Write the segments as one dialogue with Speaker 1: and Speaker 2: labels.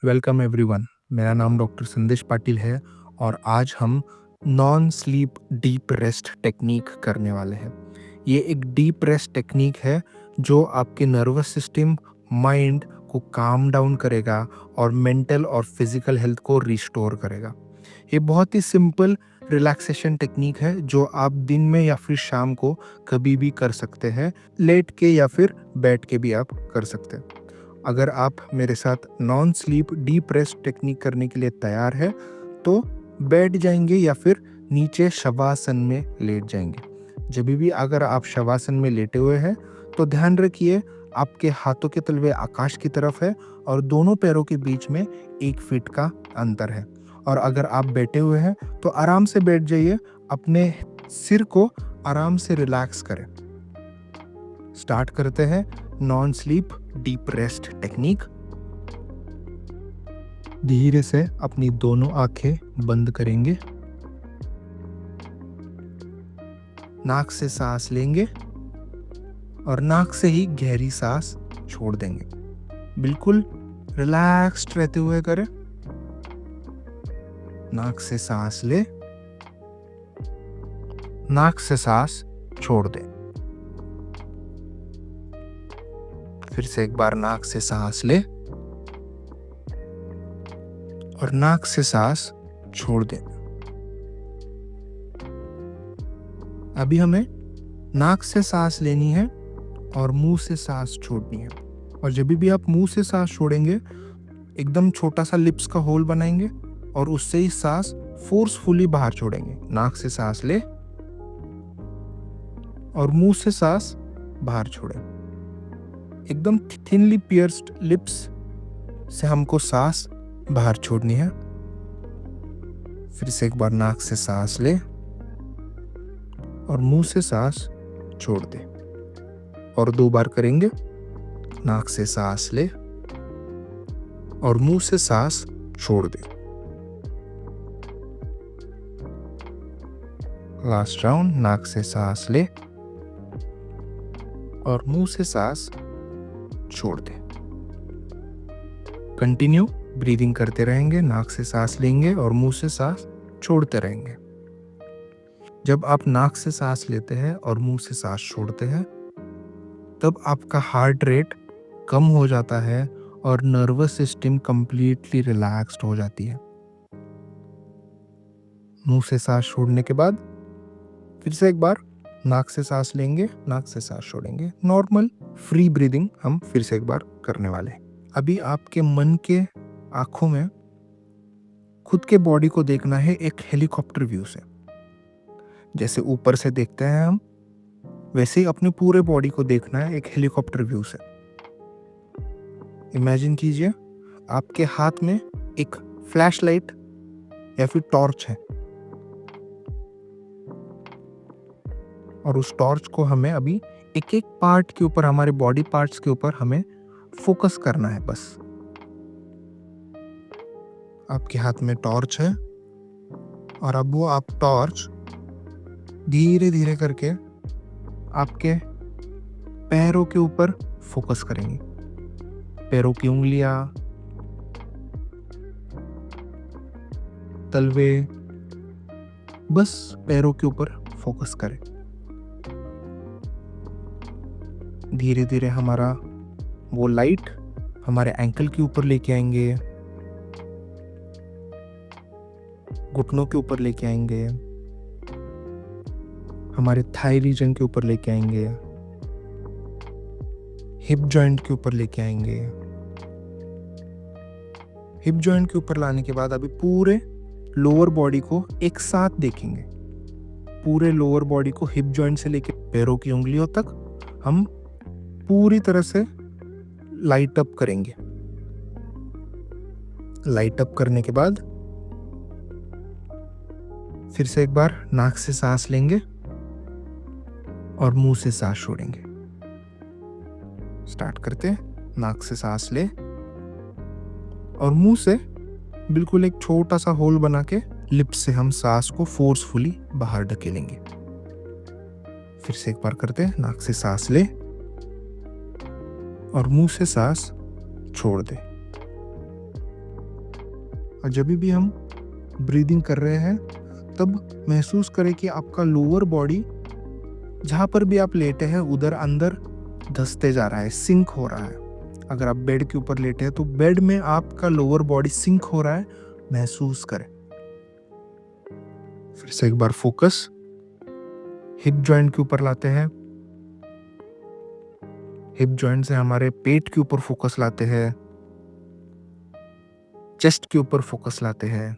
Speaker 1: Welcome everyone. मेरा नाम doctor संदेश पाटिल है और आज हम non sleep deep rest technique करने वाले हैं। ये एक डीप रेस्ट टेक्निक है जो आपके नर्वस सिस्टम, माइंड को काम डाउन करेगा और मेंटल और फिजिकल हेल्थ को रिस्टोर करेगा। ये बहुत ही सिंपल रिलैक्सेशन टेक्निक है जो आप दिन में या फिर शाम को कभी भी कर सकते हैं। लेट के या फिर बैठ के भी आप कर सकते हैं। अगर आप मेरे साथ non sleep deep rest technique करने के लिए तैयार है तो बैठ जाएंगे या फिर नीचे शवासन में लेट जाएंगे। जब भी अगर आप शवासन में लेटे हुए हैं तो ध्यान रखिए आपके हाथों के तलवे आकाश की तरफ है और दोनों पैरों के बीच में 1 फीट का अंतर है। और अगर आप बैठे हुए हैं तो आराम से बैठ जाइए, अपने सिर को आराम से रिलैक्स करें। स्टार्ट करते हैं non sleep deep rest technique. धीरे से अपनी दोनों आंखें बंद करेंगे, नाक से सांस लेंगे और नाक से ही गहरी सांस छोड़ देंगे। बिल्कुल रिलैक्स्ड रहते हुए करें। नाक से सांस ले, नाक से सांस छोड़ दें। फिर से एक बार नाक से सांस ले और नाक से सांस छोड़ दें। अभी हमें नाक से सांस लेनी है और मुंह से सांस छोड़नी है। और जब भी आप मुंह से सांस छोड़ेंगे एकदम छोटा सा लिप्स का होल बनाएंगे और उससे ही सांस फोर्सफुली बाहर छोड़ेंगे। नाक से सांस ले और मुंह से सांस बाहर छोड़ें। एकदम थिनली पियर्स्ड लिप्स से हमको सांस बाहर छोड़नी है। फिर से एक बार नाक से सांस ले और मुंह से सांस छोड़ दे। और 2 बार करेंगे। नाक से सांस ले और मुंह से सांस छोड़ दे। लास्ट राउंड, नाक से सांस ले और मुंह से सांस छोड़ दे। कंटिन्यू ब्रीदिंग करते रहेंगे, नाक से सांस लेंगे और मुंह से सांस छोड़ते रहेंगे। जब आप नाक से सांस लेते हैं और मुंह से सांस छोड़ते हैं तब आपका हार्ट रेट कम हो जाता है और नर्वस सिस्टम कंप्लीटली रिलैक्स्ड हो जाती है। मुंह से सांस छोड़ने के बाद फिर से एक बार नाक से सांस लेंगे, नाक से सांस छोड़ेंगे। नॉर्मल फ्री ब्रीदिंग हम फिर से एक बार करने वाले हैं। अभी आपके मन के आंखों में खुद के बॉडी को देखना है एक हेलीकॉप्टर व्यू से। जैसे ऊपर से देखते हैं हम, वैसे ही अपने पूरे बॉडी को देखना है एक हेलीकॉप्टर व्यू से। इमेजिन कीजिए आपके हाथ में एक फ्लैश लाइट या फिर टॉर्च है और उस टॉर्च को हमें अभी एक एक पार्ट के ऊपर, हमारे बॉडी पार्ट्स के ऊपर हमें फोकस करना है। बस आपके हाथ में टॉर्च है और अब वो आप टॉर्च धीरे धीरे करके आपके पैरों के ऊपर फोकस करेंगे। पैरों की उंगलियां, तलवे, बस पैरों के ऊपर फोकस करें। धीरे धीरे हमारा वो लाइट हमारे एंकल के ऊपर लेके आएंगे, घुटनों के ऊपर लेके आएंगे, हमारे थाई रीजन के ऊपर लेके आएंगे, हिप जॉइंट के ऊपर लेके आएंगे। हिप जॉइंट के ऊपर लाने के बाद अभी पूरे लोअर बॉडी को एक साथ देखेंगे। पूरे लोअर बॉडी को हिप जॉइंट से लेके पैरों की उंगलियों तक हम पूरी तरह से लाइट अप करेंगे। लाइट अप करने के बाद फिर से एक बार नाक से सांस लेंगे और मुंह से सांस छोड़ेंगे। स्टार्ट करते हैं। नाक से सांस ले और मुंह से बिल्कुल एक छोटा सा होल बना के लिप्स से हम सांस को फोर्सफुली बाहर ढकेलेंगे। फिर से एक बार करते हैं। नाक से सांस ले और मुंह से सांस छोड़ दे। और जब भी हम ब्रीदिंग कर रहे हैं तब महसूस करें कि आपका लोअर बॉडी जहाँ पर भी आप लेटे हैं उधर अंदर धंसते जा रहा है, सिंक हो रहा है। अगर आप बेड के ऊपर लेटे हैं तो बेड में आपका लोअर बॉडी सिंक हो रहा है, महसूस करें। फिर से एक बार फोकस हिप जॉइंट के ऊपर लाते हैं। हिप जॉइंट से हमारे पेट के ऊपर फोकस लाते हैं, चेस्ट के ऊपर फोकस लाते हैं,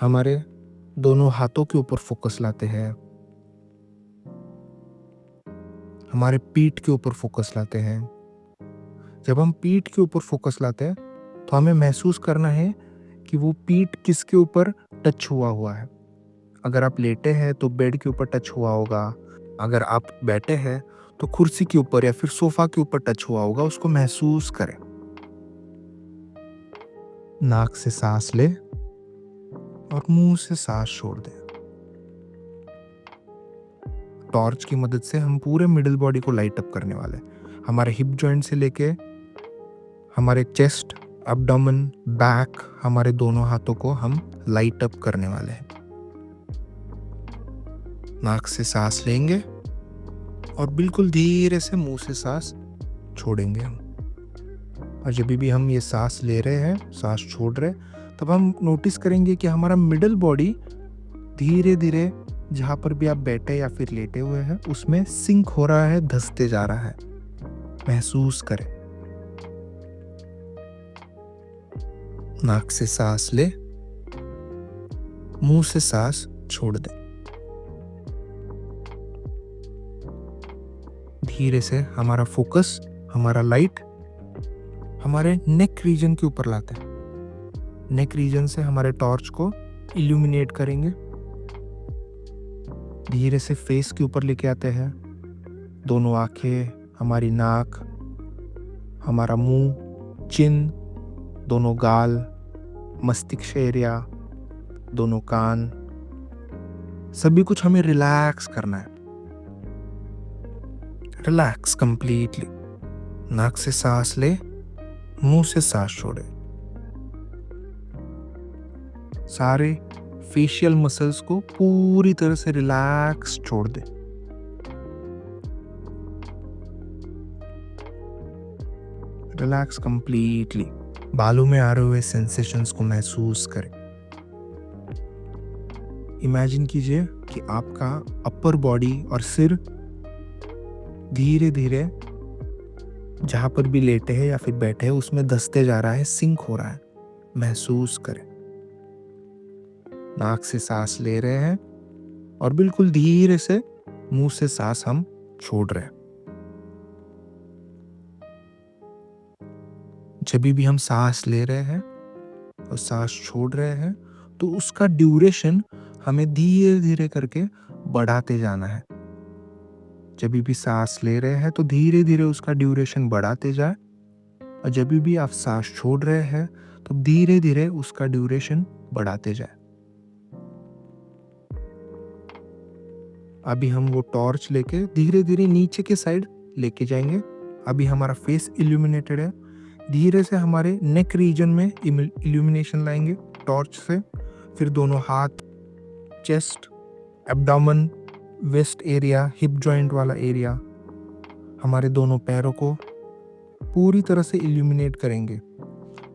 Speaker 1: हमारे दोनों हाथों के ऊपर फोकस लाते हैं, हमारे पीठ के ऊपर फोकस लाते हैं। जब हम पीठ के ऊपर फोकस लाते हैं तो हमें महसूस करना है कि वो पीठ किसके ऊपर टच हुआ है। अगर आप लेटे हैं तो बेड के ऊपर टच हुआ होगा, अगर आप बैठे हैं तो कुर्सी के ऊपर या फिर सोफा के ऊपर टच हुआ होगा, उसको महसूस करें। नाक से सांस ले और मुंह से सांस छोड़ दें। टॉर्च की मदद से हम पूरे मिडिल बॉडी को लाइट अप करने वाले हैं। हमारे हिप जॉइंट से लेके हमारे चेस्ट, एब्डोमेन, बैक, हमारे दोनों हाथों को हम लाइट अप करने वाले हैं। नाक से सांस लेंगे और बिल्कुल धीरे से मुंह से सांस छोड़ेंगे हम। और जब भी हम ये सांस ले रहे हैं, सांस छोड़ रहे हैं, तब हम नोटिस करेंगे कि हमारा मिडिल बॉडी धीरे धीरे जहाँ पर भी आप बैठे या फिर लेटे हुए हैं उसमें सिंक हो रहा है, धंसते जा रहा है। महसूस करें। नाक से सांस ले, मुंह से सांस छोड़ दें। धीरे से हमारा फोकस, हमारा लाइट हमारे नेक रीजन के ऊपर लाते हैं। नेक रीजन से हमारे टॉर्च को इल्यूमिनेट करेंगे। धीरे से फेस के ऊपर लेके आते हैं। दोनों आंखें, हमारी नाक, हमारा मुंह, चिन, दोनों गाल, मस्तिष्क एरिया, दोनों कान, सभी कुछ हमें रिलैक्स करना है। Relax completely. नाक से सांस ले, मुंह से सांस छोड़े। सारे फेशियल मसल्स को पूरी तरह से रिलैक्स छोड़ दे। Relax completely. बालों में आ रहे हुए सेंसेशंस को महसूस करें। इमेजिन कीजिए कि आपका अपर बॉडी और सिर धीरे धीरे जहां पर भी लेटे हैं या फिर बैठे हैं उसमें धंसते जा रहा है, सिंक हो रहा है। महसूस करें। नाक से सांस ले रहे हैं और बिल्कुल धीरे से मुंह से सांस हम छोड़ रहे हैं। जब भी हम सांस ले रहे हैं और सांस छोड़ रहे हैं तो उसका ड्यूरेशन हमें धीरे धीरे करके बढ़ाते जाना है। जब भी सांस ले रहे हैं तो धीरे धीरे उसका ड्यूरेशन बढ़ाते जाए, और जब भी आप सांस छोड़ रहे हैं तो धीरे धीरे उसका ड्यूरेशन बढ़ाते जाए। अभी हम वो टॉर्च लेके धीरे धीरे नीचे के साइड लेके जाएंगे। अभी हमारा फेस इल्यूमिनेटेड है। धीरे से हमारे नेक रीजन में इल्यूमिनेशन लाएंगे टॉर्च से। फिर दोनों हाथ, chest, abdomen, waist area, hip joint वाला एरिया, हमारे दोनों पैरों को पूरी तरह से इल्यूमिनेट करेंगे।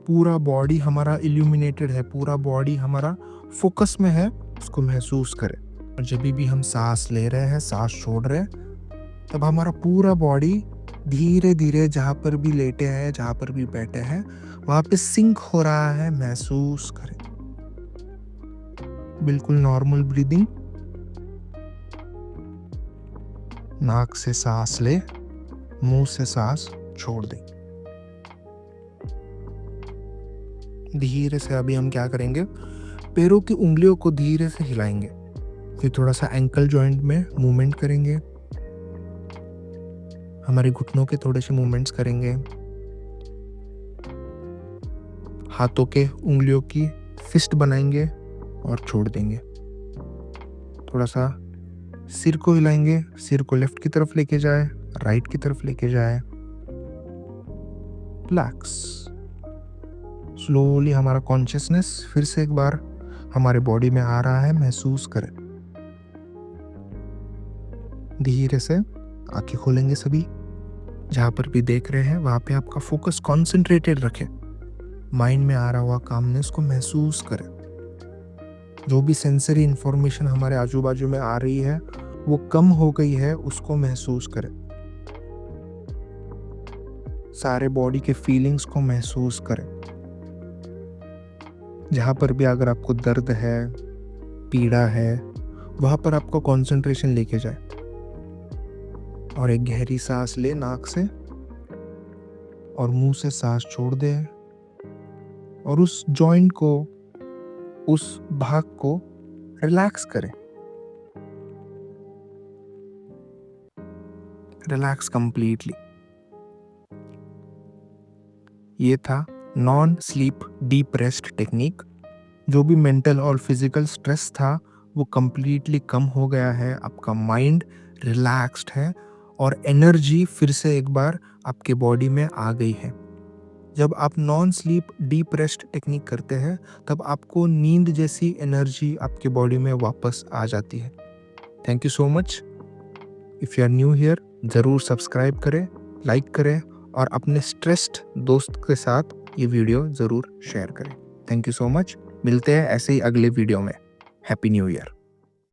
Speaker 1: पूरा बॉडी हमारा इल्यूमिनेटेड है, पूरा बॉडी हमारा फोकस में है, उसको महसूस करें। और जब भी हम सांस ले रहे हैं, सांस छोड़ रहे हैं, तब हमारा पूरा बॉडी धीरे धीरे जहाँ पर भी लेटे हैं, जहाँ पर भी बैठे हैं, वहाँ पे सिंक हो रहा है। महसूस करें। बिल्कुल नॉर्मल ब्रीदिंग। नाक से सांस ले, मुंह से सांस छोड़ दें। धीरे से अभी हम क्या करेंगे, पैरों की उंगलियों को धीरे से हिलाएंगे। फिर थोड़ा सा एंकल जॉइंट में मूवमेंट करेंगे। हमारे घुटनों के थोड़े से मूवमेंट्स करेंगे। हाथों के उंगलियों की फिस्ट बनाएंगे और छोड़ देंगे। थोड़ा सा सिर को हिलाएंगे। सिर को लेफ्ट की तरफ लेके जाए, राइट की तरफ लेके जाए। रिलैक्स। स्लोली हमारा कॉन्शियसनेस फिर से एक बार हमारे बॉडी में आ रहा है, महसूस करें। धीरे से आंखें खोलेंगे सभी। जहाँ पर भी देख रहे हैं वहाँ पे आपका फोकस कॉन्सेंट्रेटेड रखें। माइंड में आ रहा हुआ कामनेस को महसूस करें। जो भी सेंसरी इंफॉर्मेशन हमारे आजू बाजू में आ रही है वो कम हो गई है, उसको महसूस करें। सारे बॉडी के फीलिंग्स को महसूस करें। जहाँ पर भी अगर आपको दर्द है, पीड़ा है, वहाँ पर आपको कंसंट्रेशन लेके जाए और एक गहरी सांस ले नाक से और मुंह से सांस छोड़ दे और उस जॉइंट को, उस भाग को रिलैक्स करें। Relax completely. ये था non sleep deep rest technique. जो भी मेंटल और फिजिकल स्ट्रेस था वो कंप्लीटली कम हो गया है। आपका माइंड रिलैक्स्ड है और एनर्जी फिर से एक बार आपके बॉडी में आ गई है। जब आप non sleep deep rest technique करते हैं तब आपको नींद जैसी एनर्जी आपके बॉडी में वापस आ जाती है। Thank you so much. If you are new here, ज़रूर सब्सक्राइब करें, लाइक करें और अपने स्ट्रेस्ड दोस्त के साथ ये वीडियो ज़रूर शेयर करें। Thank you so much. मिलते हैं ऐसे ही अगले वीडियो में। Happy new year.